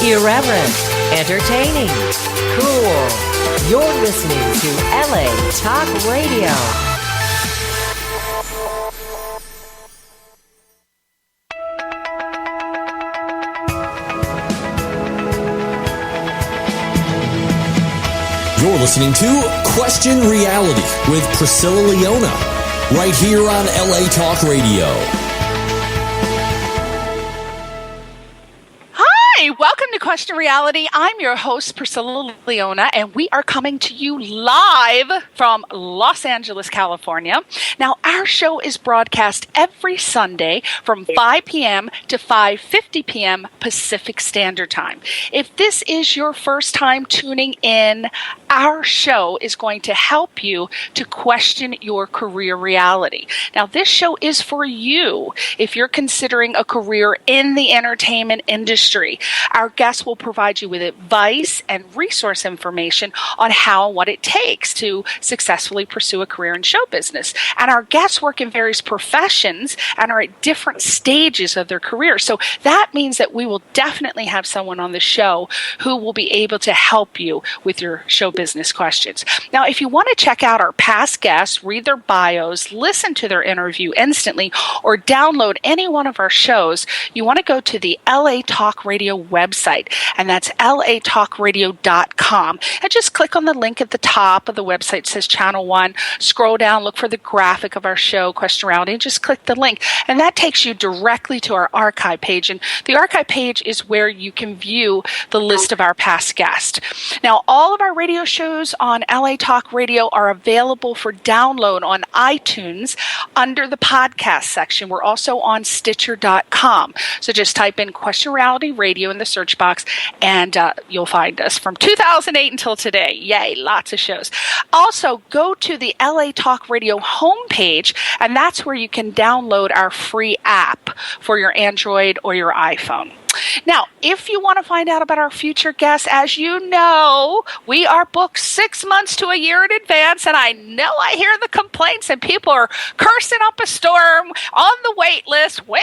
Irreverent, entertaining, cool. You're listening to LA Talk Radio. You're listening to Question Reality with Priscilla Leona, right here on LA Talk Radio. Welcome to Question Reality. I'm your host, Priscilla Leona, and we are coming to you live from Los Angeles, California. Now, our show is broadcast every Sunday from 5 p.m. to 5:50 p.m. Pacific Standard Time. If this is your first time tuning in, our show is going to help you to question your career reality. Now, this show is for you if you're considering a career in the entertainment industry. Our guests will provide you with advice and resource information on how and what it takes to successfully pursue a career in show business. And our guests work in various professions and are at different stages of their career. So that means that we will definitely have someone on the show who will be able to help you with your show business questions. Now, if you want to check out our past guests, read their bios, listen to their interview instantly, or download any one of our shows, you want to go to the LA Talk Radio website, and that's latalkradio.com. And just click on the link at the top of the website. It says Channel 1. Scroll down, look for the graphic of our show, Question Reality, and just click the link. And that takes you directly to our archive page. And the archive page is where you can view the list of our past guests. Now, all of our radio shows on LA Talk Radio are available for download on iTunes under the podcast section. We're also on Stitcher.com. So just type in Question Reality Radio in the search box, and you'll find us from 2008 until today. Yay, lots of shows. Also, go to the LA Talk Radio homepage, and that's where you can download our free app for your Android or your iPhone. Now, if you want to find out about our future guests, as you know, we are booked 6 months to a year in advance, and I know I hear the complaints, and people are cursing up a storm on the wait list. Win.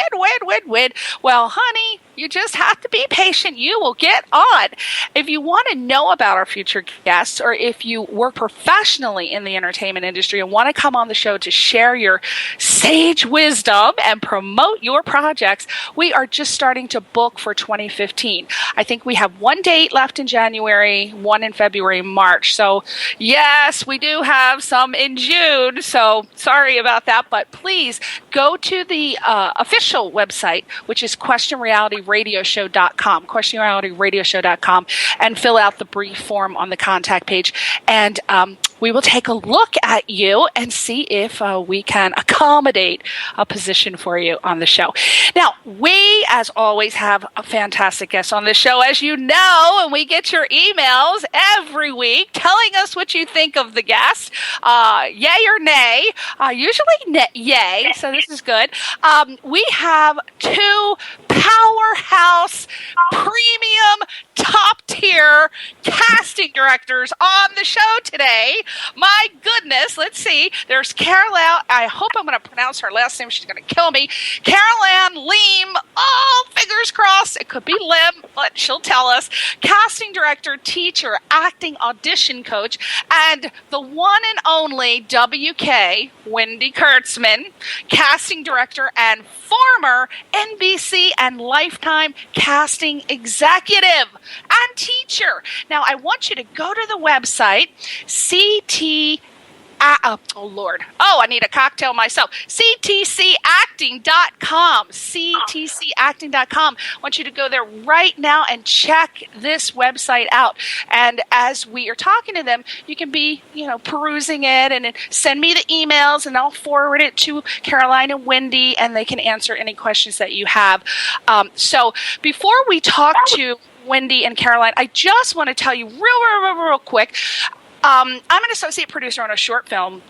Well, honey, you just have to be patient. You will get on. If you want to know about our future guests, or if you work professionally in the entertainment industry and want to come on the show to share your sage wisdom and promote your projects, we are just starting to book for 2015. I think we have one date left in January, one in February, March. So yes, we do have some in June. So sorry about that, but please go to the official website, which is questionrealityradioshow.com, questionrealityradioshow.com, and fill out the brief form on the contact page. And we will take a look at you and see if we can accommodate a position for you on the show. Now, we, as always, have a fantastic guest on the show, as you know, and we get your emails every week telling us what you think of the guest, yay or nay, usually yay, so this is good. We have two powerhouse, premium, top-tier casting directors on the show today. My goodness, let's see. There's Carol, I hope I'm going to pronounce her last name. She's going to kill me. Carol Liem. Oh, fingers crossed. It could be Liem, but she'll tell us. Casting director, teacher, acting audition coach, and the one and only WK, Wendy Kurtzman, casting director and former NBC and Lifetime casting executive and teacher. Now, I want you to go to the website, I need a cocktail myself. ctcacting.com. ctcacting.com. I want you to go there right now and check this website out. And as we are talking to them, you can be, perusing it and send me the emails, and I'll forward it to Caroline and Wendy, and they can answer any questions that you have. So before we talk to Wendy and Caroline, I just want to tell you real quick. I'm an associate producer on a short film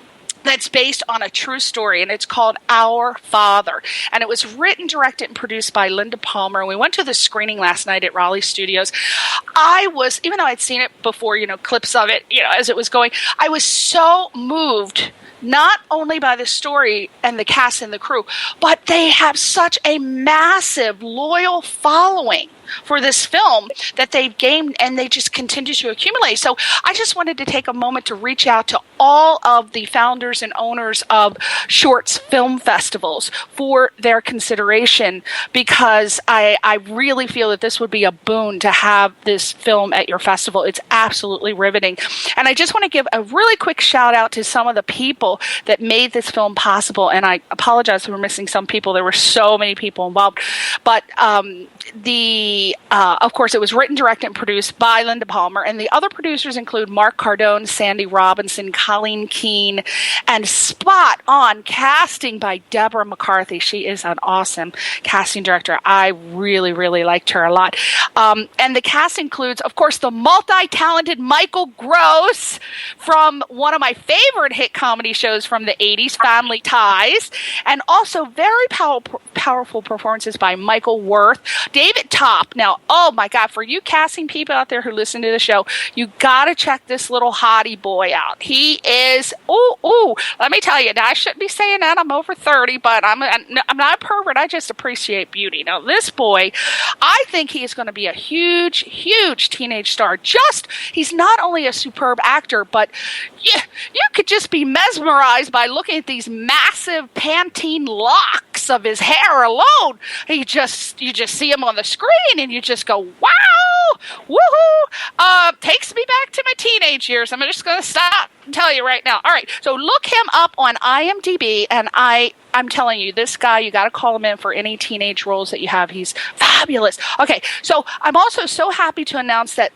that's based on a true story, and it's called Our Father. And it was written, directed, and produced by Linda Palmer. And we went to the screening last night at Raleigh Studios. Even though I'd seen it before, clips of it, as it was going, I was so moved, not only by the story and the cast and the crew, but they have such a massive, loyal following for this film that they've gained, and they just continue to accumulate. So I just wanted to take a moment to reach out to all of the founders and owners of shorts film festivals for their consideration, because I really feel that this would be a boon to have this film at your festival. It's absolutely riveting. And I just want to give a really quick shout out to some of the people that made this film possible. And I apologize for missing some people. There were so many people involved. But of course, it was written, directed, and produced by Linda Palmer. And the other producers include Mark Cardone, Sandy Robinson, Colleen Keene, and spot on casting by Deborah McCarthy. She is an awesome casting director. I really, really liked her a lot. And the cast includes, of course, the multi-talented Michael Gross from one of my favorite hit comedy shows from the 80s, Family Ties, and also very powerful performances by Michael Worth, David Topp. Now, oh my God, for you casting people out there who listen to the show, you got to check this little hottie boy out. He is, let me tell you, now I shouldn't be saying that, I'm over 30, but I'm not a pervert, I just appreciate beauty. Now, this boy, I think he is going to be a huge, huge teenage star. He's not only a superb actor, but you could just be mesmerized by looking at these massive Pantene locks of his hair alone. You just see him on the screen and you just go, wow, woohoo. Takes me back to my teenage years. I'm just going to stop and tell you right now. All right, so look him up on IMDb, and I'm telling you, this guy, you got to call him in for any teenage roles that you have. He's fabulous. Okay, so I'm also so happy to announce that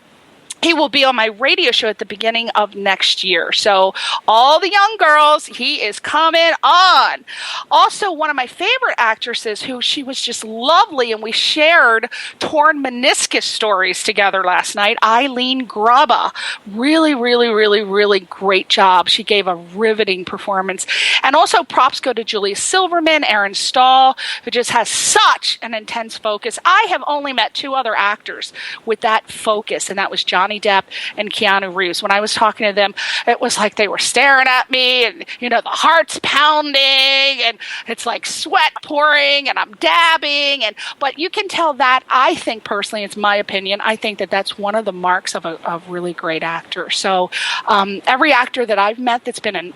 he will be on my radio show at the beginning of next year. So all the young girls, he is coming on. Also, one of my favorite actresses, who she was just lovely, and we shared torn meniscus stories together last night, Eileen Grubba. Really, really, really, really great job. She gave a riveting performance. And also props go to Julia Silverman, Aaron Stahl, who just has such an intense focus. I have only met two other actors with that focus, and that was Johnny Depp and Keanu Reeves. When I was talking to them, it was like they were staring at me, and the heart's pounding, and it's like sweat pouring, and I'm dabbing, but you can tell that, I think personally, it's my opinion, I think that that's one of the marks of a really great actor. So every actor that I've met that's been a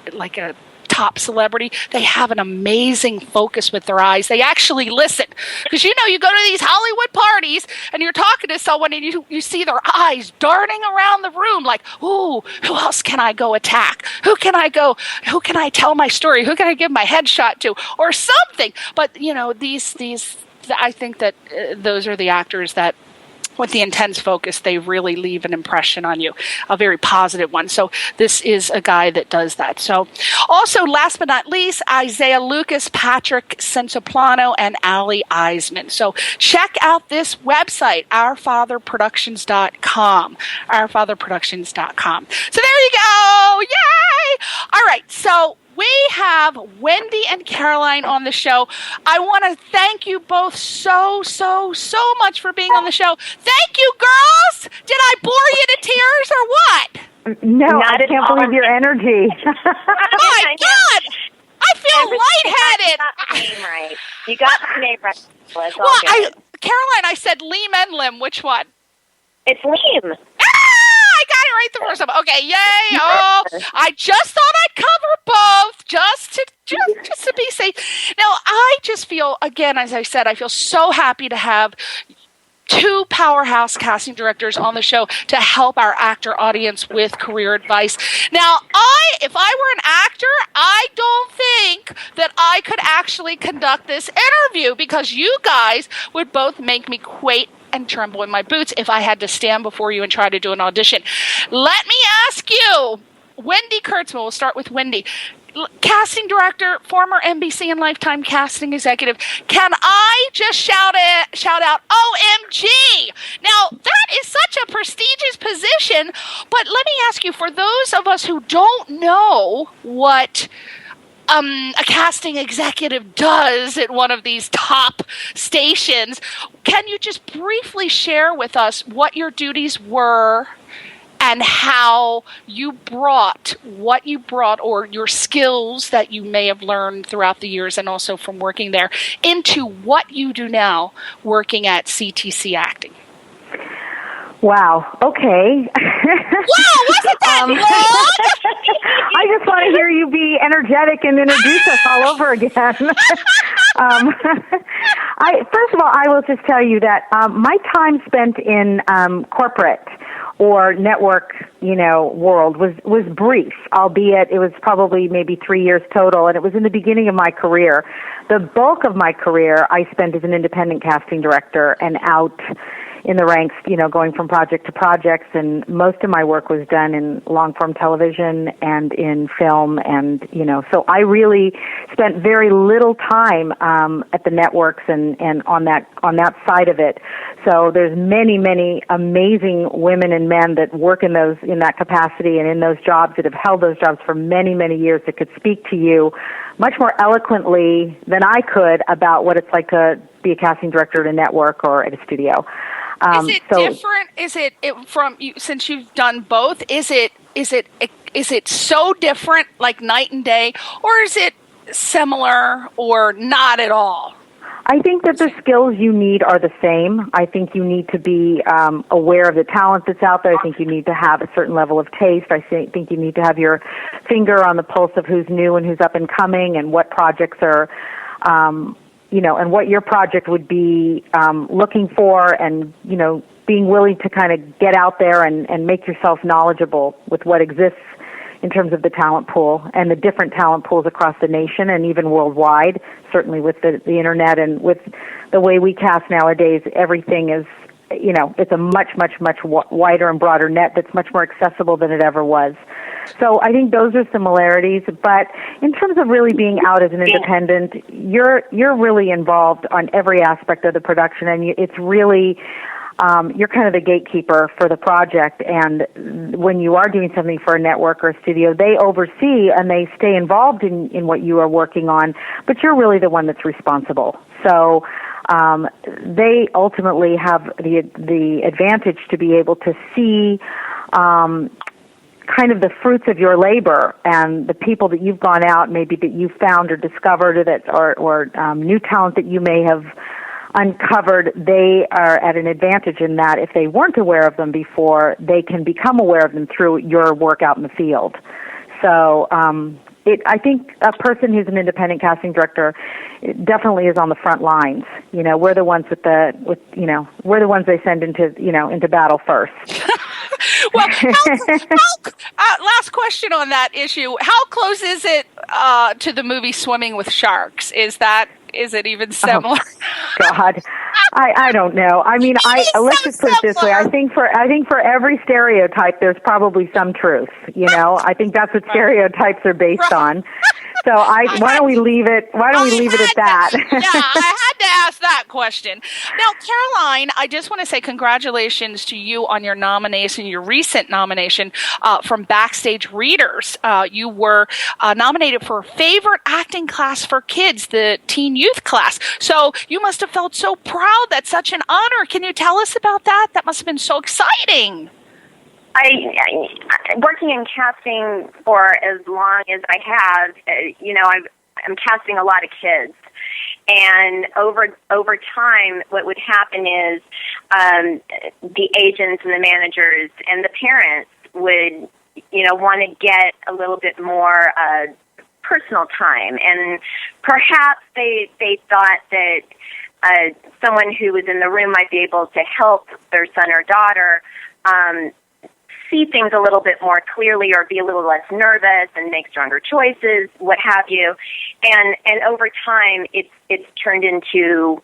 top celebrity, they have an amazing focus with their eyes. They actually listen, because you go to these Hollywood parties and you're talking to someone and you see their eyes darting around the room like, ooh, who else can I go attack? Who can I tell my story? Who can I give my headshot to, or something? But these I think that those are the actors that, with the intense focus, they really leave an impression on you, a very positive one. So this is a guy that does that. So also, last but not least, Isaiah Lucas, Patrick Sensoplano, and Ali Eisman. So check out this website, ourfatherproductions.com, ourfatherproductions.com. So there you go. Yay! All right. So we have Wendy and Caroline on the show. I want to thank you both so much for being on the show. Thank you, girls. Did I bore you to tears or what? No, I can't believe your energy. Oh, my God. I feel lightheaded. You got the name right. Caroline, I said Liem and Lim. Which one? It's Liem. I got it right the first time. Okay, yay! Oh, I just thought I'd cover both, just to be safe. Now, I just feel, again, as I said, I feel so happy to have two powerhouse casting directors on the show to help our actor audience with career advice. Now, if I were an actor, I don't think that I could actually conduct this interview, because you guys would both make me quake and tremble in my boots if I had to stand before you and try to do an audition. Let me ask you, Wendy Kurtzman, we'll start with Wendy, casting director, former NBC and Lifetime casting executive. Can I just shout out OMG? Now, that is such a prestigious position, but let me ask you, for those of us who don't know what a casting executive does at one of these top stations, can you just briefly share with us what your duties were and how you brought what you brought, or your skills that you may have learned throughout the years and also from working there, into what you do now working at CTC Acting? Wow. Okay. Wow, wasn't that long? I just want to hear you be energetic and introduce us all over again. First of all, I will just tell you that my time spent in corporate or network, world was brief, albeit it was probably maybe 3 years total, and it was in the beginning of my career. The bulk of my career I spent as an independent casting director and out in the ranks, going from project to projects, and most of my work was done in long-form television and in film, and, so I really spent very little time at the networks and on that side of it. So there's many, many amazing women and men that work in that capacity and in those jobs that have held those jobs for many, many years that could speak to you much more eloquently than I could about what it's like to be a casting director at a network or at a studio. Is it different? Is it from you, since you've done both? Is it so different, like night and day, or is it similar or not at all? I think that the skills you need are the same. I think you need to be aware of the talent that's out there. I think you need to have a certain level of taste. I think you need to have your finger on the pulse of who's new and who's up and coming and what projects are, and what your project would be looking for, and, being willing to kind of get out there and make yourself knowledgeable with what exists in terms of the talent pool and the different talent pools across the nation and even worldwide. Certainly with the internet and with the way we cast nowadays, everything is, it's a much, much, much wider and broader net that's much more accessible than it ever was. So I think those are similarities. But in terms of really being out as an independent, you're really involved on every aspect of the production, and it's really you're kind of the gatekeeper for the project. And when you are doing something for a network or a studio, they oversee and they stay involved in what you are working on, but you're really the one that's responsible. So they ultimately have the advantage to be able to see kind of the fruits of your labor and the people that you've gone out, maybe that you found or discovered, or new talent that you may have uncovered. They are at an advantage in that if they weren't aware of them before, they can become aware of them through your work out in the field. So I think a person who's an independent casting director definitely is on the front lines. We're the ones we're the ones they send into battle first. Well, last question on that issue. How close is it to the movie Swimming with Sharks? Is it even similar? Oh, God, I don't know. I mean, let's just put it this way. I think for every stereotype, there's probably some truth. I think that's what stereotypes are based on. So why don't we leave it? Why don't we leave it at that? Yeah, I had to ask that question. Now, Caroline, I just want to say congratulations to you on your nomination, your recent nomination from Backstage Readers. You were nominated for Favorite Acting Class for Kids, the Teen Youth class. So you must have felt so proud. That's such an honor. Can you tell us about that? That must have been so exciting. I working in casting for as long as I have, I'm casting a lot of kids, and over time, what would happen is the agents and the managers and the parents would, want to get a little bit more personal time, and perhaps they thought that someone who was in the room might be able to help their son or daughter see things a little bit more clearly, or be a little less nervous and make stronger choices, what have you. And over time, it's turned into,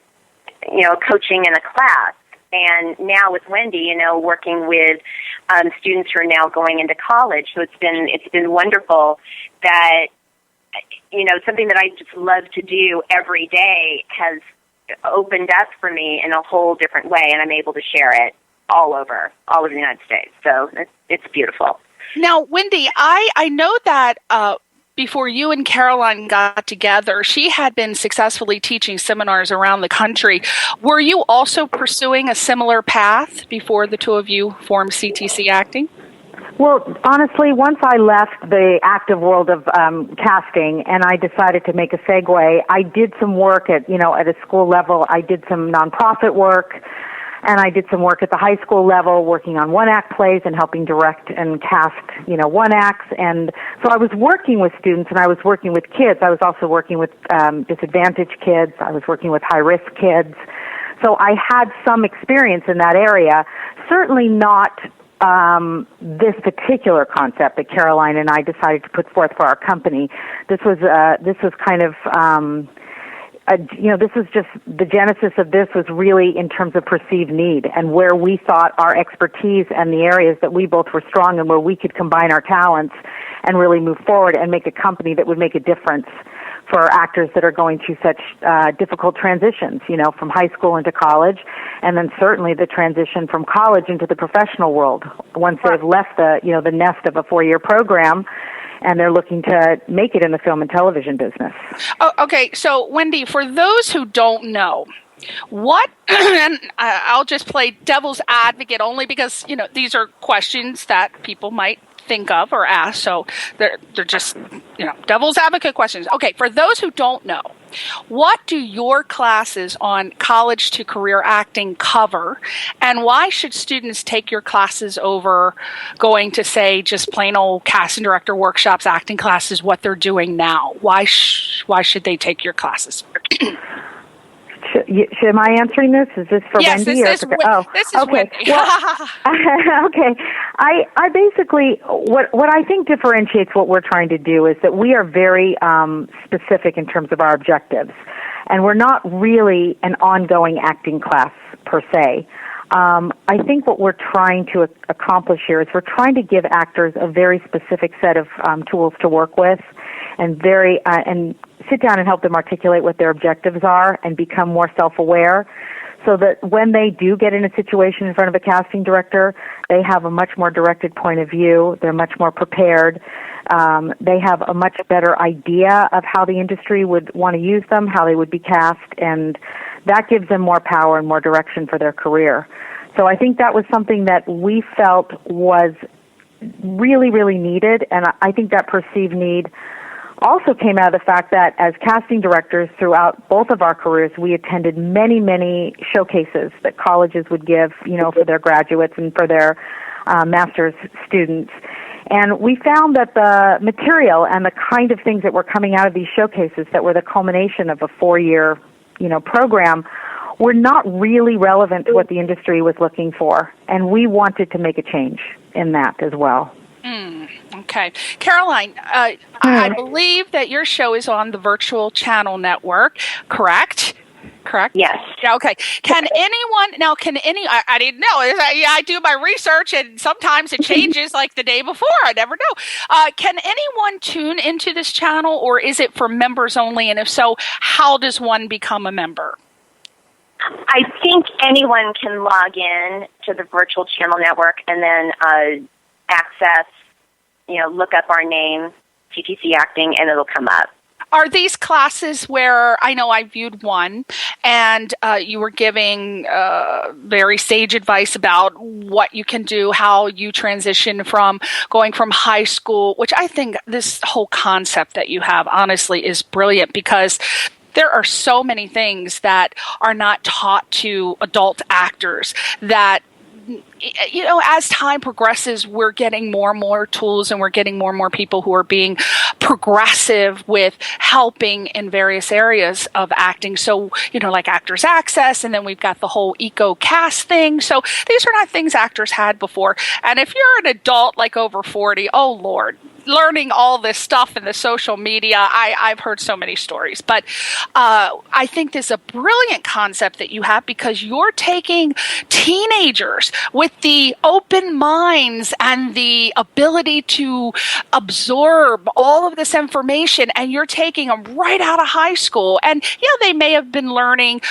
coaching in a class. And now with Wendy, working with students who are now going into college. So it's been wonderful that, something that I just love to do every day has opened up for me in a whole different way, and I'm able to share it all over the United States. So it's beautiful. Now, Wendy, I know that before you and Caroline got together, she had been successfully teaching seminars around the country. Were you also pursuing a similar path before the two of you formed CTC Acting? Well, honestly, once I left the active world of casting and I decided to make a segue, I did some work at a school level. I did some nonprofit work, And I did some work at the high school level, working on one-act plays and helping direct and cast, one-acts. And so I was working with students, and I was working with kids. I was also working with disadvantaged kids. I was working with high-risk kids. So I had some experience in that area. Certainly not this particular concept that Caroline and I decided to put forth for our company. This was kind of, this is just the genesis of this was really in terms of perceived need and where we thought our expertise and the areas that we both were strong in, where we could combine our talents and really move forward and make a company that would make a difference for actors that are going through such difficult transitions, from high school into college, and then certainly the transition from college into the professional world once they've left the nest of a 4-year program and they're looking to make it in the film and television business. Oh, okay, so Wendy, for those who don't know, what, and I'll just play devil's advocate only because, these are questions that people might think of or ask, so they're just, devil's advocate questions. Okay, for those who don't know, what do your classes on college to career acting cover, and why should students take your classes over going to, say, just plain old casting director workshops, acting classes, what they're doing now? Why should they take your classes? Am I answering this? Is this for Wendy? Yes, this is okay. Wendy. Well, okay. I basically, what I think differentiates what we're trying to do is that we are very specific in terms of our objectives. And we're not really an ongoing acting class per se. I think what we're trying to accomplish here is we're trying to give actors a very specific set of tools to work with and and sit down and help them articulate what their objectives are and become more self-aware so that when they do get in a situation in front of a casting director, they have a much more directed point of view. They're much more prepared. They have a much better idea of how the industry would want to use them, how they would be cast, and that gives them more power and more direction for their career. So I think that was something that we felt was really, really needed, and I think that perceived need also came out of the fact that as casting directors throughout both of our careers, we attended many, many showcases that colleges would give, for their graduates and for their master's students. And we found that the material and the kind of things that were coming out of these showcases that were the culmination of a 4-year, program were not really relevant to what the industry was looking for. And we wanted to make a change in that as well. Okay. Caroline, I believe that your show is on the virtual channel network, correct? Yes. Yeah, okay. I didn't know. I do my research and sometimes it changes like the day before. I never know. Can anyone tune into this channel or is it for members only? And if so, how does one become a member? I think anyone can log in to the virtual channel network and then access, look up our name, TTC Acting, and it'll come up. Are these classes where, I know I viewed one, and you were giving very sage advice about what you can do, how you transition from going from high school, which I think this whole concept that you have, honestly, is brilliant because there are so many things that are not taught to adult actors that as time progresses, we're getting more and more tools and we're getting more and more people who are being progressive with helping in various areas of acting. So, like Actors Access, and then we've got the whole eco-cast thing. So these are not things actors had before. And if you're an adult like over 40, oh Lord, learning all this stuff in the social media, I've heard so many stories. But I think this is a brilliant concept that you have because you're taking teenagers with the open minds and the ability to absorb all of this information, and you're taking them right out of high school. And they may have been learning,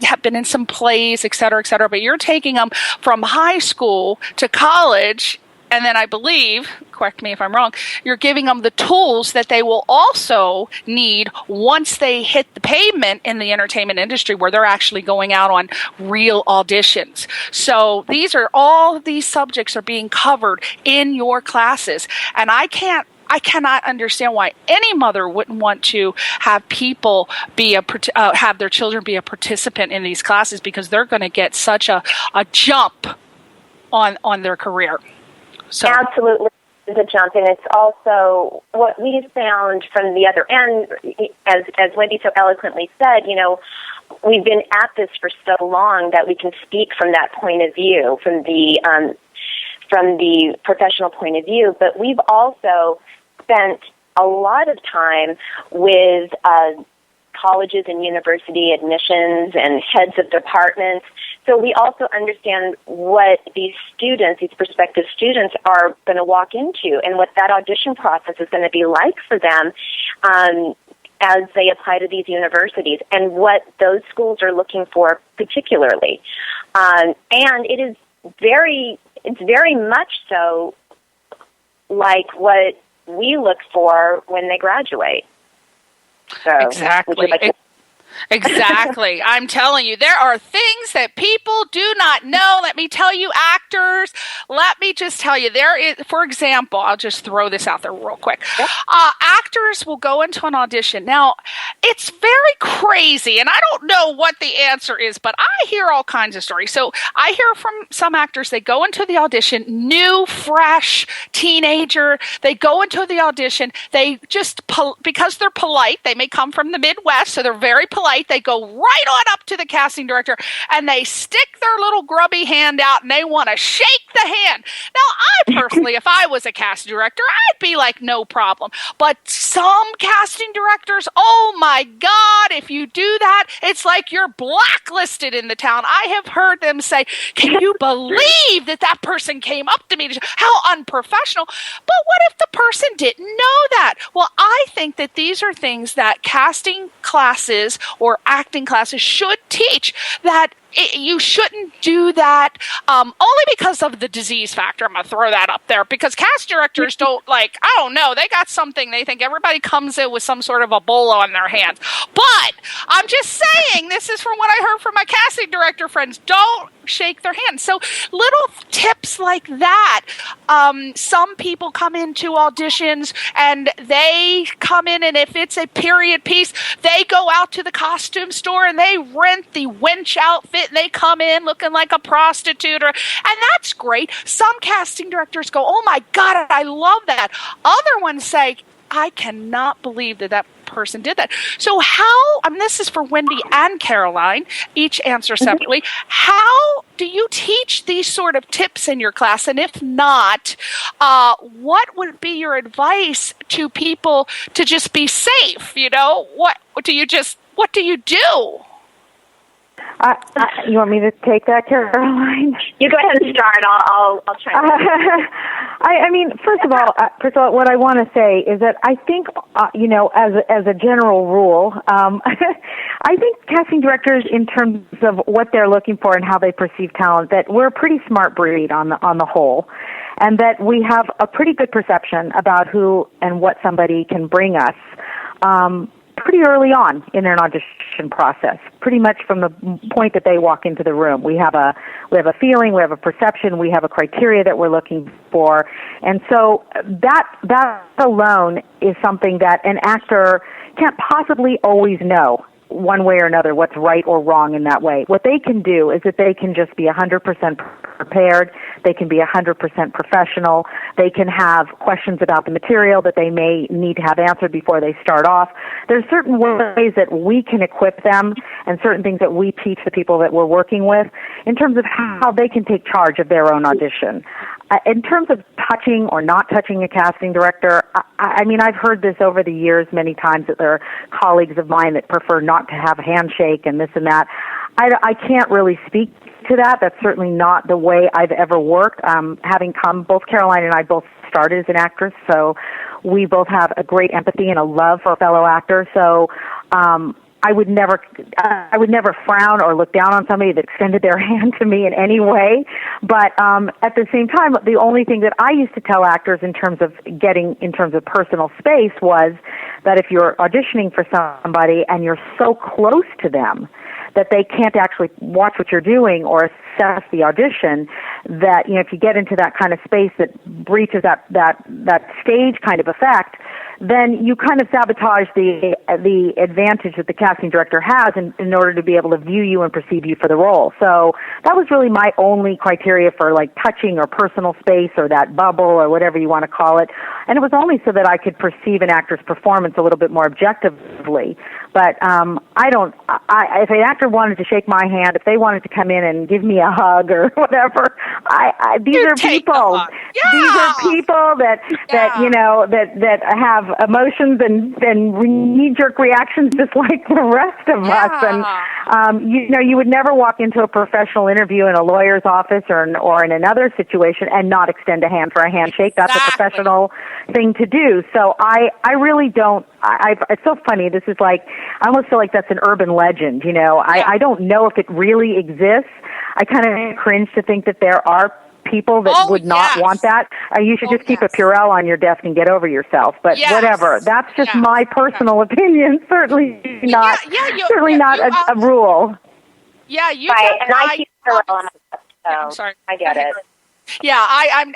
have been in some plays, et cetera, but you're taking them from high school to college. And then I believe, correct me if I'm wrong, you're giving them the tools that they will also need once they hit the pavement in the entertainment industry where they're actually going out on real auditions. So these subjects are being covered in your classes. And I I cannot understand why any mother wouldn't want to have people be have their children be a participant in these classes, because they're going to get such a jump on their career. So absolutely. The jump, and it's also what we've found from the other end, as Wendy so eloquently said, we've been at this for so long that we can speak from that point of view, from the professional point of view, but we've also spent a lot of time with colleges and university admissions and heads of departments. So we also understand what these prospective students are going to walk into, and what that audition process is going to be like for them as they apply to these universities, and what those schools are looking for particularly. And it's very much so like what we look for when they graduate. So, exactly. Exactly. I'm telling you, there are things that people do not know. Let me tell you, actors, let me just tell you, there is, for example, I'll just throw this out there real quick. Yep. Actors will go into an audition. Now, it's very crazy, and I don't know what the answer is, but I hear all kinds of stories. So I hear from some actors, they go into the audition, new, fresh, teenager, they go into the audition, they just, because they're polite, they may come from the Midwest, so they're very polite, they go right on up to the casting director and they stick their little grubby hand out and they want to shake the hand. Now, I personally, if I was a casting director, I'd be like, no problem. But some casting directors, oh my God, if you do that, it's like you're blacklisted in the town. I have heard them say, can you believe that person came up to me? How unprofessional. But what if the person didn't know that? Well, I think that these are things that casting classes or acting classes should teach, that you shouldn't do that only because of the disease factor. I'm going to throw that up there, because cast directors don't I don't know, they got something, they think everybody comes in with some sort of Ebola on their hands. But I'm just saying, this is from what I heard from my casting director friends, don't shake their hands. So little tips like that. Some people come into auditions and they come in, and if it's a period piece, they go out to the costume store and they rent the wench outfit, and they come in looking like a prostitute, and that's great. Some casting directors go, oh my God, I love that. Other ones say, I cannot believe that person did that. So how, this is for Wendy and Caroline, each answer separately, how do you teach these sort of tips in your class? And if not, what would be your advice to people to just be safe? What do you do? You want me to take that, Caroline? You go ahead and start. I'll try. First of all, Priscilla, what I want to say is that I think, as a general rule, I think casting directors, in terms of what they're looking for and how they perceive talent, that we're a pretty smart breed on the whole, and that we have a pretty good perception about who and what somebody can bring us. Pretty early on in an audition process, pretty much from the point that they walk into the room. We have a feeling, we have a perception, we have a criteria that we're looking for. And so that alone is something that an actor can't possibly always know one way or another what's right or wrong in that way. What they can do is that they can just be 100% prepared, they can be 100% professional, they can have questions about the material that they may need to have answered before they start off. There's certain ways that we can equip them and certain things that we teach the people that we're working with in terms of how they can take charge of their own audition. In terms of touching or not touching a casting director, I've heard this over the years many times, that there are colleagues of mine that prefer not to have a handshake and this and that. I can't really speak to that. That's certainly not the way I've ever worked. Both Caroline and I both started as an actress, so we both have a great empathy and a love for fellow actors. So I would never frown or look down on somebody that extended their hand to me in any way. But at the same time, the only thing that I used to tell actors in terms of personal space was that if you're auditioning for somebody and you're so close to them, that they can't actually watch what you're doing or assess the audition, that, if you get into that kind of space that breaches that stage kind of effect, then you kind of sabotage the advantage that the casting director has in order to be able to view you and perceive you for the role. So that was really my only criteria for like touching or personal space or that bubble or whatever you want to call it. And it was only so that I could perceive an actor's performance a little bit more objectively. But if an actor wanted to shake my hand, if they wanted to come in and give me a hug or whatever, these are people. Yeah. These are people that have emotions and knee-jerk reactions just like the rest of us. And you would never walk into a professional interview in a lawyer's office or in another situation and not extend a hand for a handshake. That's a professional thing to do. So I really don't. It's so funny. This is like, I almost feel like that's an urban legend. I don't know if it really exists. I kind of cringe to think that there are people that would not want that. You should just keep a Purell on your desk and get over yourself. But whatever. That's just my personal opinion. Certainly not. Certainly not a rule. Yeah, you. Right, and I keep Purell on my desk, so I'm sorry. I get it. Yeah,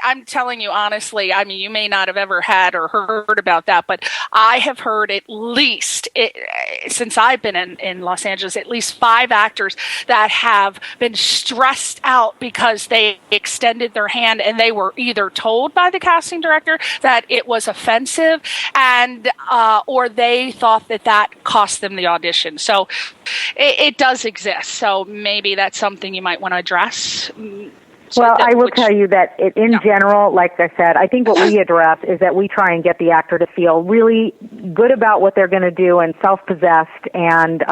I'm telling you honestly, I mean, you may not have ever had or heard about that, but I have heard at least, since I've been in Los Angeles, at least 5 actors that have been stressed out because they extended their hand and they were either told by the casting director that it was offensive and or they thought that cost them the audition. So it does exist. So maybe that's something you might want to address. Well, I will tell you that in general, like I said, I think what we address is that we try and get the actor to feel really good about what they're going to do and self-possessed and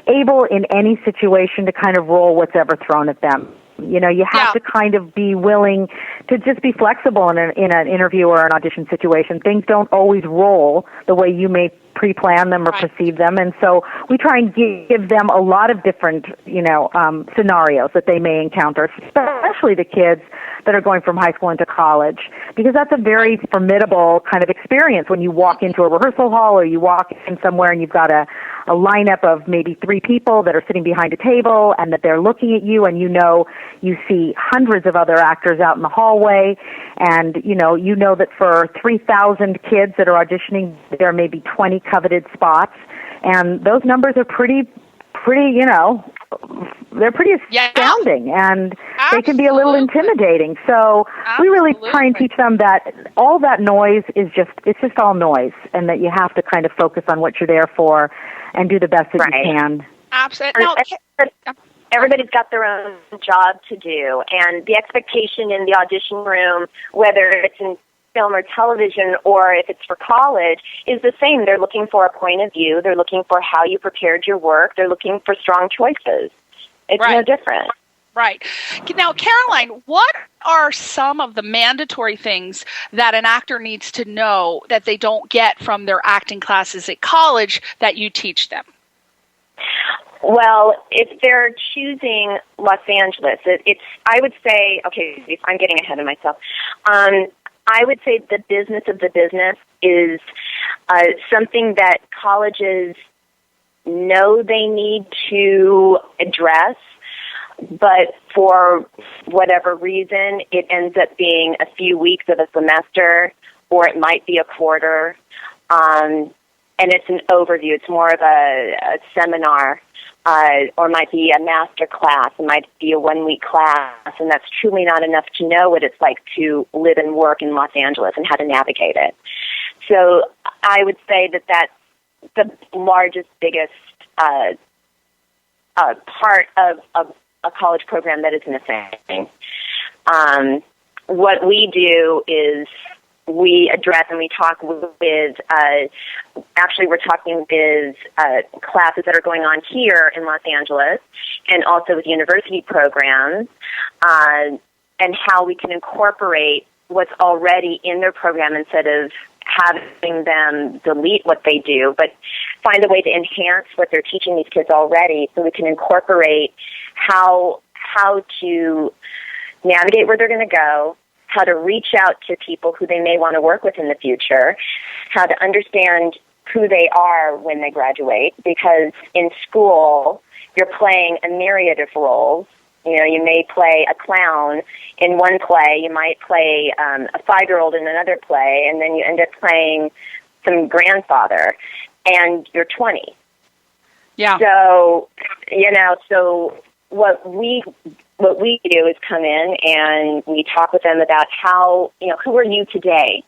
able in any situation to kind of roll what's ever thrown at them. You have to kind of be willing to just be flexible in an interview or an audition situation. Things don't always roll the way you may pre-plan them or perceive them, and so we try and give them a lot of different, scenarios that they may encounter, especially the kids that are going from high school into college, because that's a very formidable kind of experience when you walk into a rehearsal hall or you walk in somewhere and you've got a lineup of maybe 3 people that are sitting behind a table and that they're looking at you, and you see hundreds of other actors out in the hallway, and you know that for 3,000 kids that are auditioning, there may be 20 coveted spots, and those numbers are pretty, they're pretty astounding, and they can be a little intimidating. So we really try and teach them that all that noise it's just all noise, and that you have to kind of focus on what you're there for and do the best that you can. Absolutely. Everybody's got their own job to do, and the expectation in the audition room, whether it's in film or television or if it's for college, is the same. They're looking for a point of view. They're looking for how you prepared your work. They're looking for strong choices. It's no different. Right. Now, Caroline, what are some of the mandatory things that an actor needs to know that they don't get from their acting classes at college that you teach them? Well, if they're choosing Los Angeles, I would say, okay, I'm getting ahead of myself. I would say the business of the business is something that colleges know they need to address, but for whatever reason, it ends up being a few weeks of a semester, or it might be a quarter, and it's an overview. It's more of a seminar, or might be a master class. It might be a 1-week class, and that's truly not enough to know what it's like to live and work in Los Angeles and how to navigate it. So I would say that that's the largest, biggest part of a college program that is missing. What we do is we address and we talk with, actually we're talking with classes that are going on here in Los Angeles and also with university programs and how we can incorporate what's already in their program instead of having them delete what they do, but find a way to enhance what they're teaching these kids already so we can incorporate how to navigate where they're going to go, how to reach out to people who they may want to work with in the future, how to understand who they are when they graduate, because in school you're playing a myriad of roles. You know, you may play a clown in one play, you might play a 5-year-old in another play, and then you end up playing some grandfather, and you're 20. Yeah. So, you know, so what we do is come in and we talk with them about how, you know, who are you today?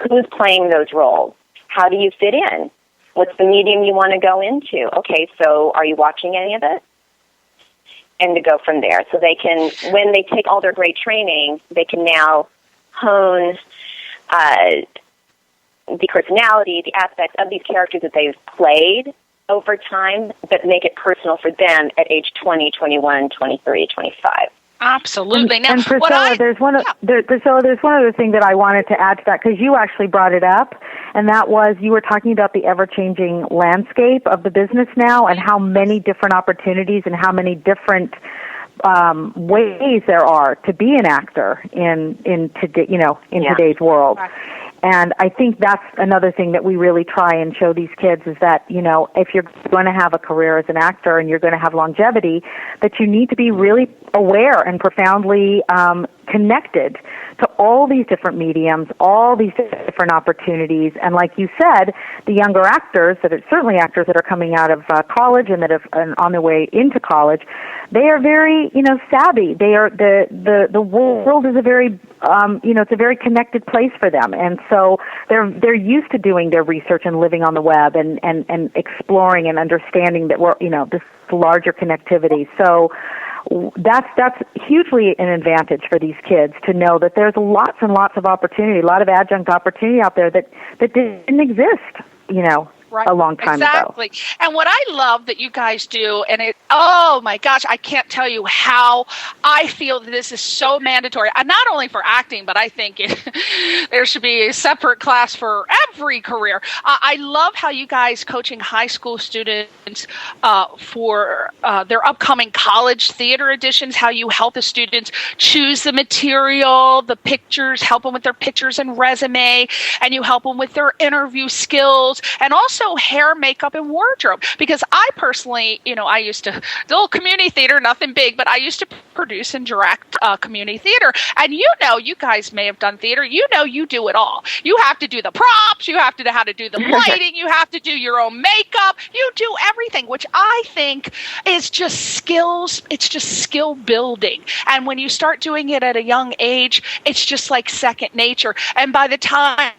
Who's playing those roles? How do you fit in? What's the medium you want to go into? Okay, so are you watching any of it? And to go from there. So they can, when they take all their great training, they can now hone the personality, the aspects of these characters that they've played over time, but make it personal for them at age 20, 21, 23, 25. Absolutely. Now, and Priscilla, there's one other thing that I wanted to add to that, because you actually brought it up, and that was you were talking about the ever-changing landscape of the business now, and how many different opportunities and how many different ways there are to be an actor in today's world. Right. And I think that's another thing that we really try and show these kids is that, you know, if you're going to have a career as an actor and you're going to have longevity, that you need to be really aware and profoundly connected to all these different mediums, all these different opportunities. And like you said, the younger actors, certainly actors that are coming out of college and that have on their way into college, they are very, you know, savvy. They are the world is a very it's a very connected place for them, and so they're used to doing their research and living on the web and exploring and understanding that we're, you know, this larger connectivity. So that's hugely an advantage for these kids to know that there's lots and lots of opportunity, a lot of adjunct opportunity out there that didn't exist, you know, right. a long time ago. Exactly. And what I love that you guys do, and oh my gosh, I can't tell you how I feel that this is so mandatory. Not only for acting, but I think there should be a separate class for every career. I love how you guys coaching high school students for their upcoming college theater auditions, how you help the students choose the material, the pictures, help them with their pictures and resume, and you help them with their interview skills, and also hair, makeup, and wardrobe. Because I personally, you know, I used to do a little community theater, nothing big, but I used to produce and direct community theater. And you know, you guys may have done theater. You know, you do it all. You have to do the props. You have to know how to do the lighting. You have to do your own makeup. You do everything, which I think is just skills. It's just skill building. And when you start doing it at a young age, it's just like second nature. And by the time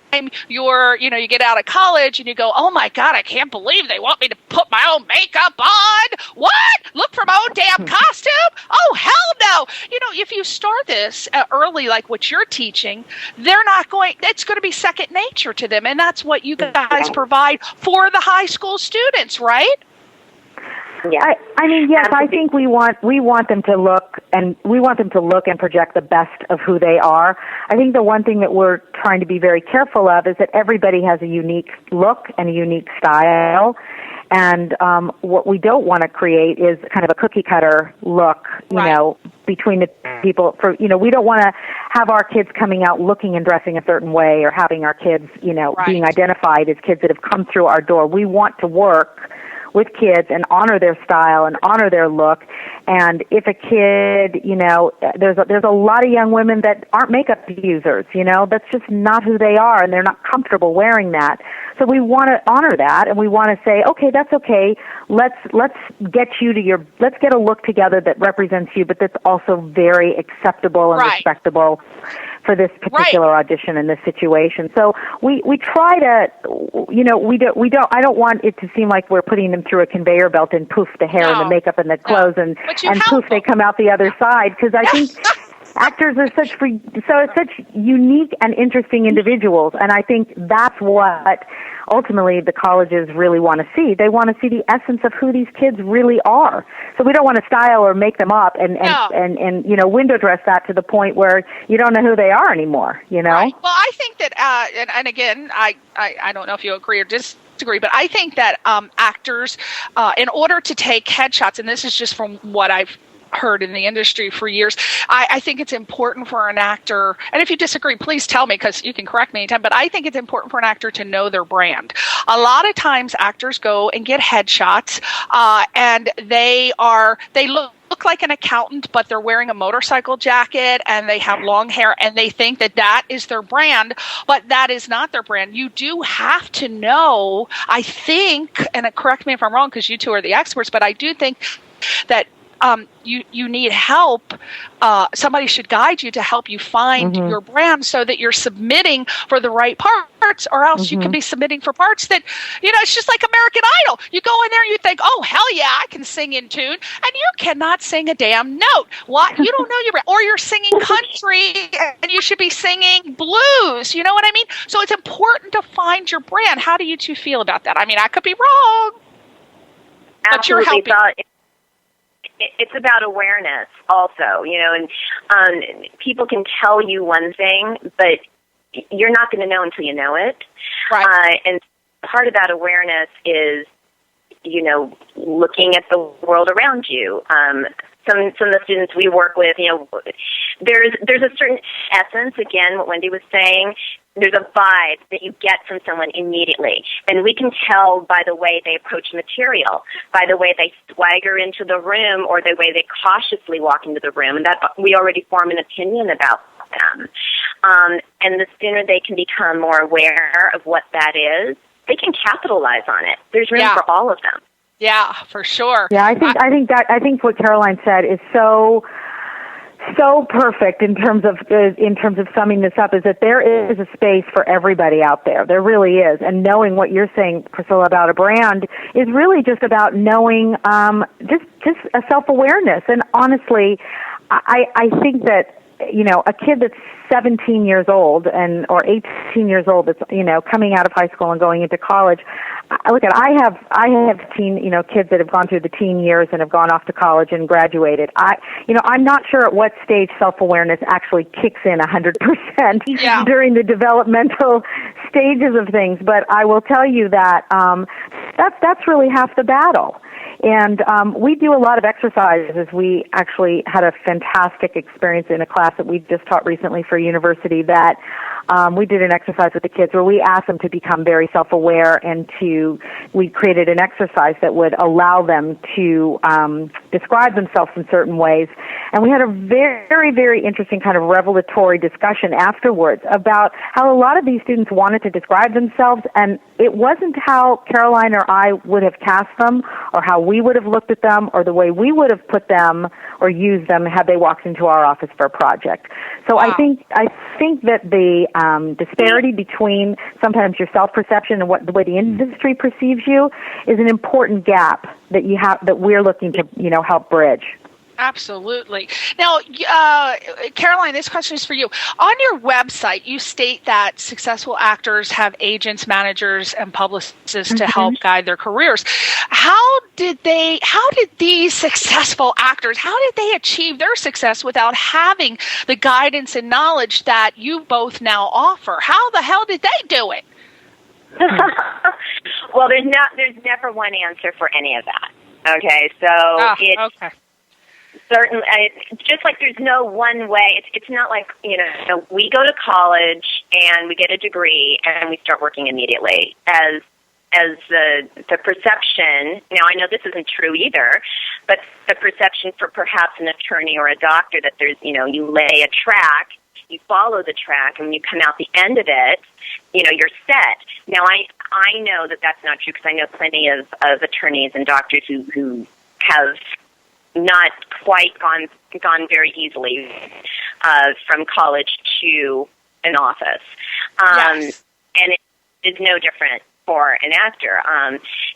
you get out of college and you go, oh my God, I can't believe they want me to put my own makeup on. What? Look for my own damn costume? Oh, hell no. You know, if you start this early, like what you're teaching, it's going to be second nature to them. And that's what you guys provide for the high school students, right? Yeah. I mean, yes, I think we want them to look and project the best of who they are. I think the one thing that we're trying to be very careful of is that everybody has a unique look and a unique style. And what we don't want to create is kind of a cookie cutter look, you know, between the people. We don't want to have our kids coming out looking and dressing a certain way, or having our kids, you know, being identified as kids that have come through our door. We want to work with kids and honor their style and honor their look. And if a kid, you know, there's a lot of young women that aren't makeup users, you know, that's just not who they are, and they're not comfortable wearing that. So we want to honor that, and we want to say, okay, that's okay. Let's get a look together that represents you, but that's also very acceptable and respectable for this particular audition in this situation. So we try to, you know, I don't want it to seem like we're putting them through a conveyor belt and poof, the hair and the makeup and the clothes and poof, they come out the other side. Because I think actors are such unique and interesting individuals, and I think that's what ultimately the colleges really want to see. They want to see the essence of who these kids really are. So we don't want to style or make them up and you know, window dress that to the point where you don't know who they are anymore, you know? Right. Well, I think that, and again, I don't know if you agree or disagree, but I think that actors, in order to take headshots, and this is just from what I've heard in the industry for years. I think it's important for an actor, and if you disagree, please tell me, because you can correct me anytime, but I think it's important for an actor to know their brand. A lot of times actors go and get headshots, and they look like an accountant, but they're wearing a motorcycle jacket and they have long hair, and they think that is their brand, but that is not their brand. You do have to know, I think, and correct me if I'm wrong because you two are the experts, but I do think that you need help. Somebody should guide you to help you find your brand so that you're submitting for the right parts, or else you can be submitting for parts that, it's just like American Idol. You go in there and you think, oh, hell yeah, I can sing in tune. And you cannot sing a damn note. What? You don't know your brand. Or you're singing country and you should be singing blues. You know what I mean? So it's important to find your brand. How do you two feel about that? I mean, I could be wrong. But you're helping. It's about awareness also, and people can tell you one thing, but you're not going to know until you know it. Right. And part of that awareness is, looking at the world around you. Some of the students we work with, there's a certain essence, again, what Wendy was saying. There's a vibe that you get from someone immediately. And we can tell by the way they approach material, by the way they swagger into the room, or the way they cautiously walk into the room, and that we already form an opinion about them. And the sooner they can become more aware of what that is, they can capitalize on it. There's room for all of them. Yeah, for sure. Yeah, I think what Caroline said is so perfect in terms of summing this up, is that there is a space for everybody out there. There really is. And knowing what you're saying, Priscilla, about a brand is really just about knowing just a self-awareness. And honestly, I think that, a kid that's 17 years old or 18 years old that's, coming out of high school and going into college. I have teen, kids that have gone through the teen years and have gone off to college and graduated. I'm not sure at what stage self-awareness actually kicks in 100% during the developmental stages of things, but I will tell you that that's really half the battle. And we do a lot of exercises. We actually had a fantastic experience in a class that we just taught recently for university, that we did an exercise with the kids where we asked them to become very self-aware, and we created an exercise that would allow them to describe themselves in certain ways. And we had a very, very interesting kind of revelatory discussion afterwards about how a lot of these students wanted to describe themselves, and it wasn't how Caroline or I would have cast them, or how we would have looked at them, or the way we would have put them or used them had they walked into our office for a project. So wow. I think that the disparity between sometimes your self-perception and the way the industry perceives you is an important gap that we're looking to help bridge. Absolutely. Now, Caroline, this question is for you. On your website, you state that successful actors have agents, managers, and publicists to help guide their careers. How did these successful actors, how did they achieve their success without having the guidance and knowledge that you both now offer? How the hell did they do it? Well, there's never one answer for any of that. Okay, so okay. Certainly, just like there's no one way. It's not like we go to college and we get a degree and we start working immediately. As the perception. Now, I know this isn't true either, but the perception for perhaps an attorney or a doctor that there's you lay a track, you follow the track, and when you come out the end of it, you're set. Now, I know that that's not true because I know plenty of attorneys and doctors who have not quite gone very easily from college to an office. Yes. And it's no different for an actor.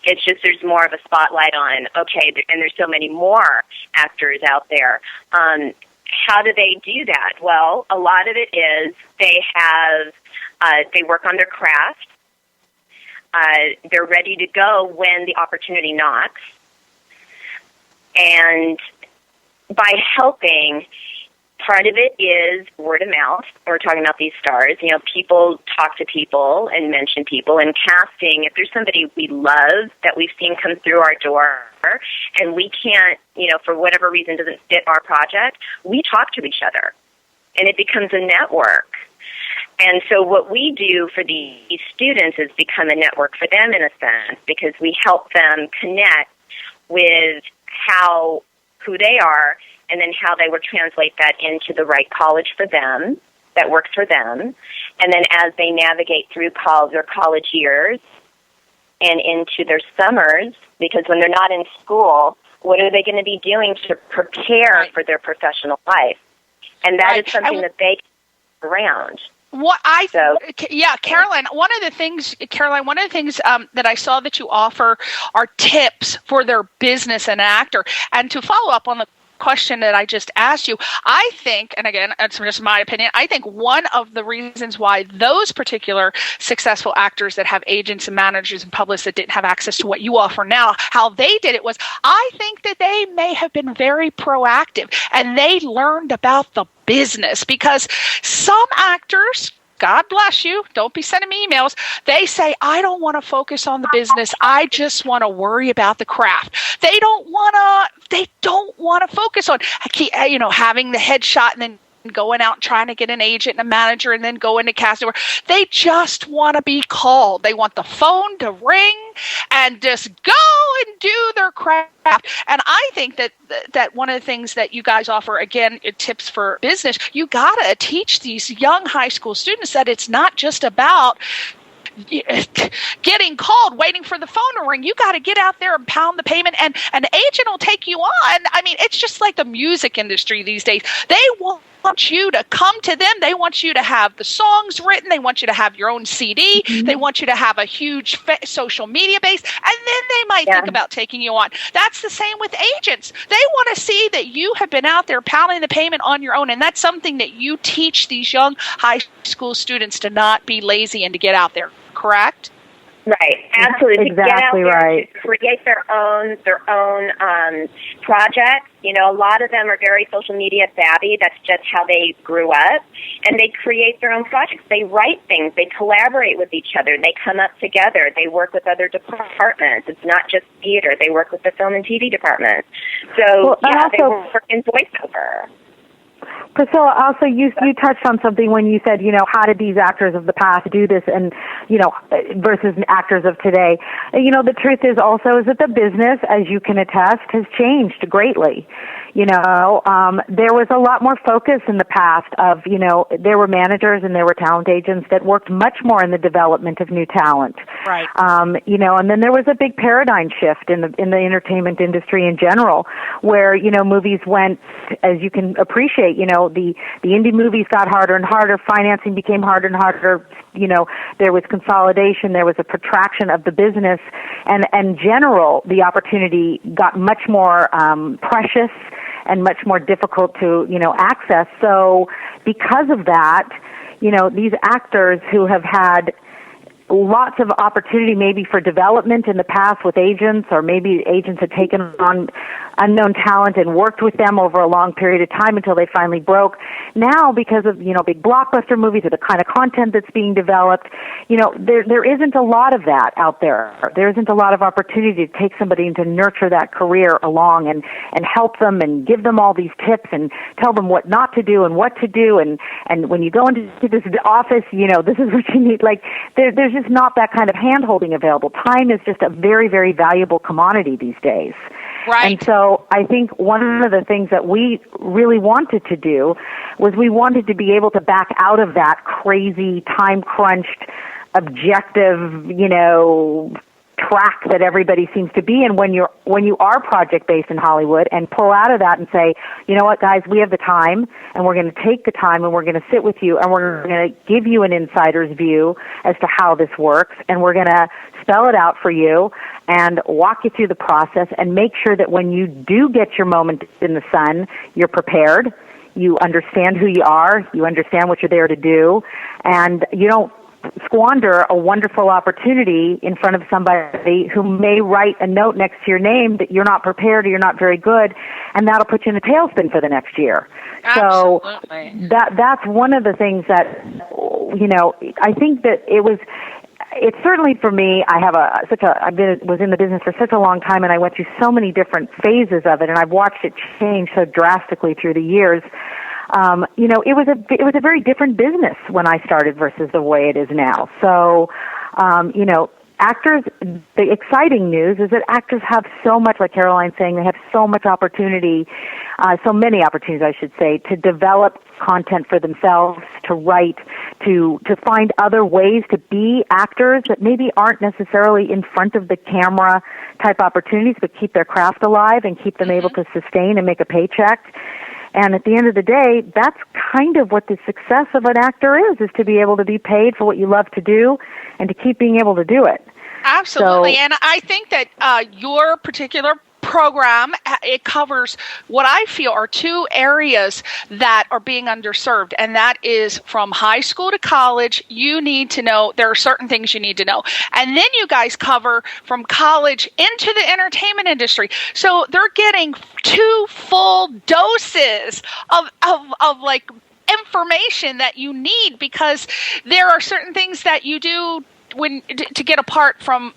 It's just there's more of a spotlight on, okay, and there's so many more actors out there. How do they do that? Well, a lot of it is they work on their craft. They're ready to go when the opportunity knocks. And by helping, part of it is word of mouth. We're talking about these stars. You know, people talk to people and mention people. And casting, if there's somebody we love that we've seen come through our door and we can't, you know, for whatever reason doesn't fit our project, we talk to each other. And it becomes a network. And so what we do for these students is become a network for them in a sense, because we help them connect with who they are, and then how they would translate that into the right college for them that works for them. And then as they navigate through their college years and into their summers, because when they're not in school, what are they going to be doing to prepare for their professional life? And that is something that they can around. Caroline, one of the things that I saw that you offer are tips for their business and actor. And to follow up on the question that I just asked you, I think, and again, it's just my opinion, I think one of the reasons why those particular successful actors that have agents and managers and publicists that didn't have access to what you offer now, how they did it was, I think that they may have been very proactive and they learned about the business, because some actors, God bless you, don't be sending me emails, they say, I don't want to focus on the business, I just want to worry about the craft. They don't want to focus on, having the headshot and then going out and trying to get an agent and a manager and then go into casting work. They just want to be called. They want the phone to ring and just go and do their craft. And I think that one of the things that you guys offer, again, tips for business, you got to teach these young high school students that it's not just about getting called, waiting for the phone to ring. You got to get out there and pound the pavement, and an agent will take you on. I mean, it's just like the music industry these days. They want you to come to them. They want you to have the songs written. They want you to have your own CD. Mm-hmm. They want you to have a huge social media base, and then they might think about taking you on. That's the same with agents. They want to see that you have been out there pounding the pavement on your own, and that's something that you teach these young high school students, to not be lazy and to get out there. Correct? Right, absolutely. Exactly to get out there, right. To create their own projects. You know, a lot of them are very social media savvy. That's just how they grew up, and they create their own projects. They write things. They collaborate with each other. They come up together. They work with other departments. It's not just theater. They work with the film and TV department. So they work in voiceover. Priscilla, also you touched on something when you said, how did these actors of the past do this, and versus actors of today. The truth is also is that the business, as you can attest, has changed greatly. There was a lot more focus in the past of, there were managers and there were talent agents that worked much more in the development of new talent. Right. And then there was a big paradigm shift in the entertainment industry in general, where, movies went, as you can appreciate, the indie movies got harder and harder, financing became harder and harder, there was consolidation, there was a protraction of the business, and in general, the opportunity got much more precious and much more difficult to, access. So because of that, these actors who have had lots of opportunity maybe for development in the past with agents, or maybe agents had taken on unknown talent and worked with them over a long period of time until they finally broke. Now, because of, big blockbuster movies or the kind of content that's being developed, there isn't a lot of that out there. There isn't a lot of opportunity to take somebody and to nurture that career along and help them and give them all these tips and tell them what not to do and what to do. And when you go into this office, this is what you need. Like, there's just not that kind of hand-holding available. Time is just a very, very valuable commodity these days. Right. And so I think one of the things that we really wanted to do was we wanted to be able to back out of that crazy, time-crunched, objective, track that everybody seems to be in when you are project-based in Hollywood, and pull out of that and say, you know what, guys, we have the time, and we're going to take the time, and we're going to sit with you, and we're going to give you an insider's view as to how this works, and we're going to spell it out for you and walk you through the process and make sure that when you do get your moment in the sun, you're prepared, you understand who you are, you understand what you're there to do, and you don't squander a wonderful opportunity in front of somebody who may write a note next to your name that you're not prepared or you're not very good, and that'll put you in a tailspin for the next year. Absolutely. So that's one of the things that, I think that it's certainly for me. I have was in the business for such a long time, and I went through so many different phases of it, and I've watched it change so drastically through the years. It was a very different business when I started versus the way it is now. So, actors, the exciting news is that actors have so much, like Caroline's saying, they have so much opportunity, so many opportunities, I should say, to develop content for themselves, to write, to find other ways to be actors that maybe aren't necessarily in front of the camera type opportunities, but keep their craft alive and keep them able to sustain and make a paycheck. And at the end of the day, that's kind of what the success of an actor is to be able to be paid for what you love to do and to keep being able to do it. Absolutely. So, and I think that your particular program, it covers what I feel are two areas that are being underserved, and that is from high school to college. You need to know, there are certain things you need to know. And then you guys cover from college into the entertainment industry. So they're getting 2 full doses of like information that you need, because there are certain things that you do to get apart from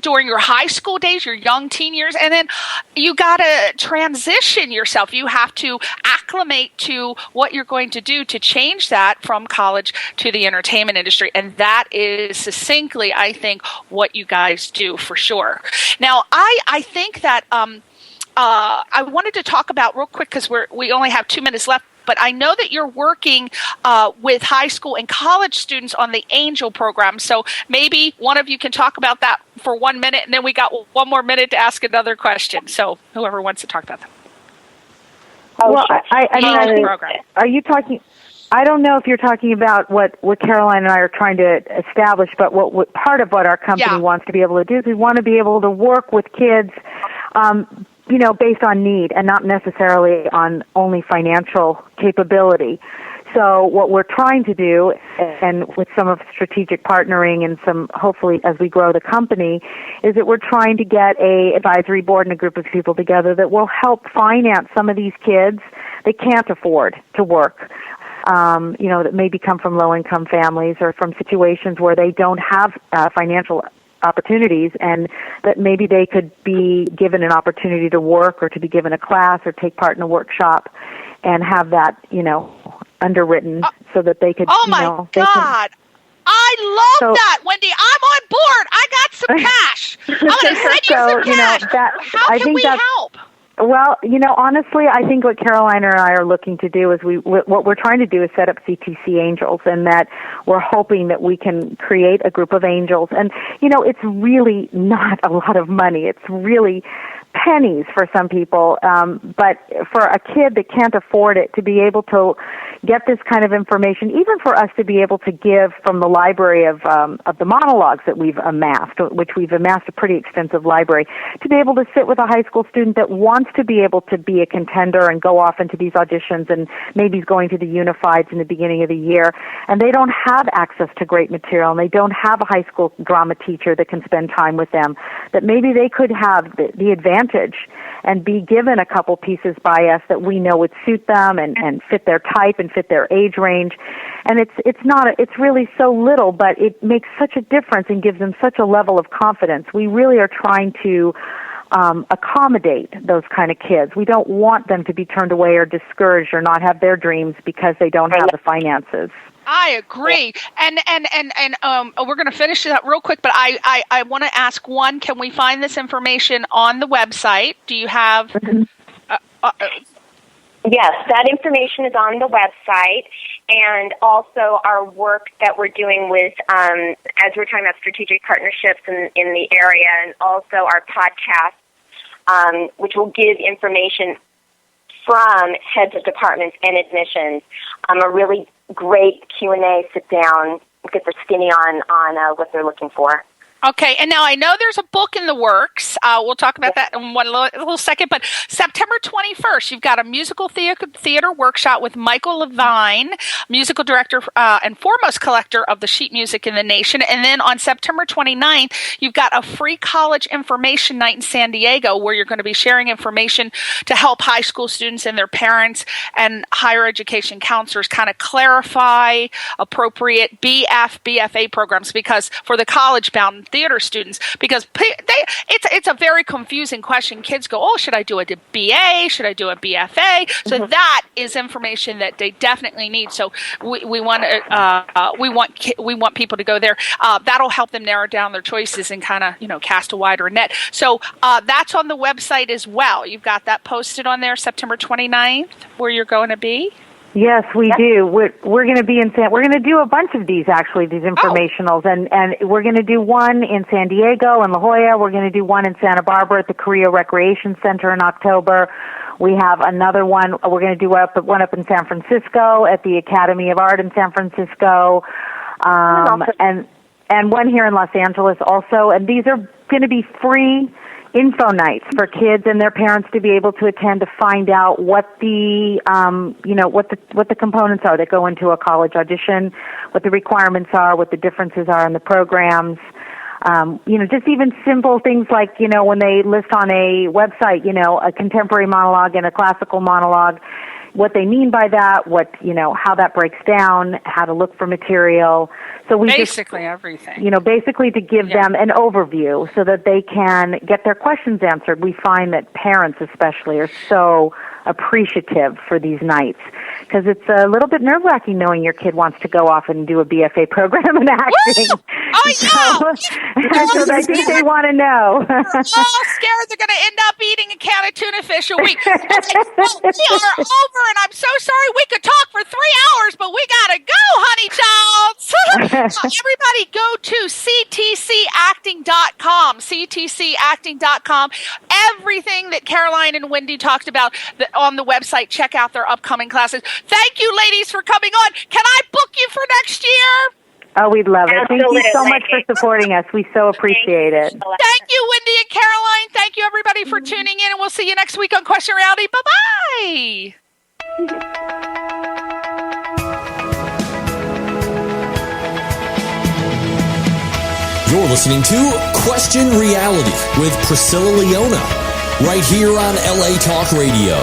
during your high school days, your young teen years, and then you got to transition yourself. You have to acclimate to what you're going to do to change that from college to the entertainment industry, and that is succinctly, I think, what you guys do for sure. Now, I think that I wanted to talk about real quick, because we only have 2 minutes left. But I know that you're working with high school and college students on the Angel program. So maybe one of you can talk about that for 1 minute, and then we got 1 more minute to ask another question. So whoever wants to talk about that. Well, I think, are you talking? I don't know if you're talking about what Caroline and I are trying to establish, but what part of what our company wants to be able to do is we want to be able to work with kids, based on need and not necessarily on only financial capability. So what we're trying to do, and with some of strategic partnering and some, hopefully as we grow the company, is that we're trying to get a advisory board and a group of people together that will help finance some of these kids that can't afford to work. That maybe come from low-income families or from situations where they don't have financial opportunities, and that maybe they could be given an opportunity to work or to be given a class or take part in a workshop and have that, underwritten so that they could, Oh my God! I love that, Wendy. I'm on board. I got some cash. I'm going to send you some cash. How can we help? Well, honestly, I think what Caroline and I are looking to do is what we're trying to do is set up CTC Angels, and that we're hoping that we can create a group of angels. And, it's really not a lot of money. It's really pennies for some people. But for a kid that can't afford it, to be able to get this kind of information, even for us to be able to give from the library of the monologues that we've amassed, which we've amassed a pretty extensive library, to be able to sit with a high school student that wants to be able to be a contender and go off into these auditions, and maybe is going to the Unifieds in the beginning of the year, and they don't have access to great material, and they don't have a high school drama teacher that can spend time with them, that maybe they could have the advantage and be given a couple pieces by us that we know would suit them and fit their type and fit their age range. And it's really so little, but it makes such a difference and gives them such a level of confidence. We really are trying to accommodate those kind of kids. We don't want them to be turned away or discouraged or not have their dreams because they don't have the finances. I agree, and we're going to finish that real quick. But I want to ask one: can we find this information on the website? Do you have? Yes, that information is on the website, and also our work that we're doing with, as we're talking about strategic partnerships in the area, and also our podcast, which will give information from heads of departments and admissions. A really great Q&A sit down, get their skinny on what they're looking for. Okay, and now I know there's a book in the works. We'll talk about that in one little second. But September 21st, you've got a musical theater workshop with Michael Levine, musical director and foremost collector of the sheet music in the nation. And then on September 29th, you've got a free college information night in San Diego where you're going to be sharing information to help high school students and their parents and higher education counselors kind of clarify appropriate BFA programs, because for the college-bound theater students, because it's a very confusing question. Kids go, oh, should I do a BA? Should I do a BFA? So that is information that they definitely need. So we want people to go there. That'll help them narrow down their choices and kind of cast a wider net. So that's on the website as well. You've got that posted on there, September 29th, where you're going to be. Yes, we do. We're going to be we're going to do a bunch of these, actually, these informationals, and we're going to do one in San Diego and La Jolla. We're going to do one in Santa Barbara at the Carrillo Recreation Center in October. We have another one. We're going to do one up in San Francisco at the Academy of Art in San Francisco, and one here in Los Angeles also. And these are going to be free info nights for kids and their parents to be able to attend to find out what the what the components are that go into a college audition, what the requirements are, what the differences are in the programs. Just even simple things like, when they list on a website, a contemporary monologue and a classical monologue, what they mean by that, how that breaks down, how to look for material. So we everything. Basically to give them an overview so that they can get their questions answered. We find that parents especially are so appreciative for these nights, because it's a little bit nerve-wracking knowing your kid wants to go off and do a BFA program in acting. Woo! Oh, yeah! So I think they want to know. They're all scared they're going to end up eating a can of tuna fish a week. Okay, well, we are over, and I'm so sorry. We could talk for 3 hours, but we got to go, honey childs. Everybody go to ctcacting.com, ctcacting.com. Everything that Caroline and Wendy talked about on the website, check out their upcoming classes. Thank you, ladies, for coming on. Can I book you for next year? Oh, we'd love it. Absolutely. Thank you so much for supporting us. We so appreciate it. Thank you, Wendy and Caroline. Thank you, everybody, for tuning in, and we'll see you next week on Question Reality. Bye-bye. You're listening to Question Reality with Priscilla Leona, right here on LA Talk Radio.